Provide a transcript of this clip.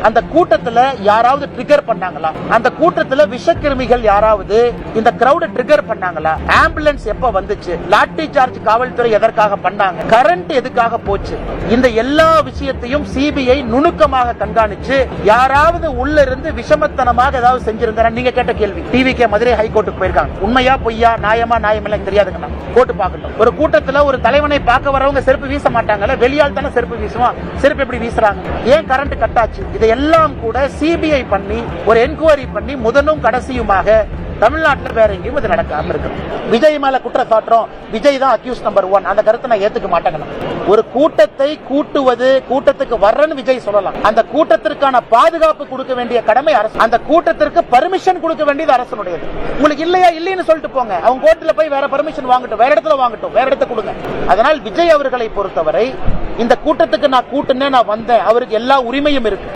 அந்த கூட்டத்துல யாராவது ட்ரிகர் பண்ணாங்களா? அந்த கூட்டத்துல விஷக்கிருமிகள் யாராவது இந்த கிரௌட் ட்ரிகர் பண்ணாங்களா? ஆம்புலன்ஸ் எப்ப வந்துச்சு? லாட்டி சார்ஜ் காவல்துறை எதற்காக பண்ணாங்க? கரண்ட் எதுக்காக போச்சு? இந்த எல்லா விஷயத்தையும் சிபிஐ நுணுக்கமாக கண்காணிச்சு யாராவது உள்ள இருந்து விஷமத்தனமாக ஏதாவது செஞ்சிருந்தா, நீங்க கேட்ட கேள்வி. டிவிகே மதுரை ஹைகோர்ட்டுக்கு போயிருக்காங்க. உண்மையா பொய்யா, நியாயமா நியாயம் தெரியாதுங்க. கோர்ட்டு பார்க்கட்டும். ஒரு கூட்டத்துல ஒரு தலைவனை பார்க்க வரவங்க செருப்பு வீச மாட்டாங்கல்ல, வெளியால் தானே செருப்பு வீசுவான். செருப்பு எப்படி வீசுறாங்க? ஏன் கரண்ட் கட் ஆச்சு? இதையெல்லாம் கூட சிபிஐ பண்ணி ஒரு என்கொயரி பண்ணி முதலும் கடைசியுமாக தமிழ்நாட்டில் வேற எங்கேயும் இது நடக்காம இருக்கு. விஜய் மேல குற்றம் சாட்டுறோம், விஜய் தான் அக்யூஸ் நம்பர் 1. அந்த கருத்தை நான் ஏத்துக்க மாட்டேங்க. ஒரு கூட்டத்தை கூட்டுவது, கூட்டத்துக்கு வர்றன்னு விஜய் சொல்லலாம். அந்த கூட்டத்திற்கான பாதுகாப்பு கொடுக்க வேண்டிய கடமை அரசு. அந்த கூட்டத்திற்கு பர்மிஷன் கொடுக்க வேண்டியது அரசனுடையது. உங்களுக்கு இல்லையா இல்லைன்னு சொல்லிட்டு போங்க. அவங்க கோர்ட்ல போய் வேற பர்மிஷன் வாங்கட்டும், வேற இடத்துல வாங்கட்டும், வேற இடத்த கொடுங்க. அதனால் விஜய் அவர்களை பொறுத்தவரை இந்த கூட்டத்துக்கு நான் கூட்டுனே, நான் வந்தேன், அவருக்கு எல்லா உரிமையும் இருக்கு.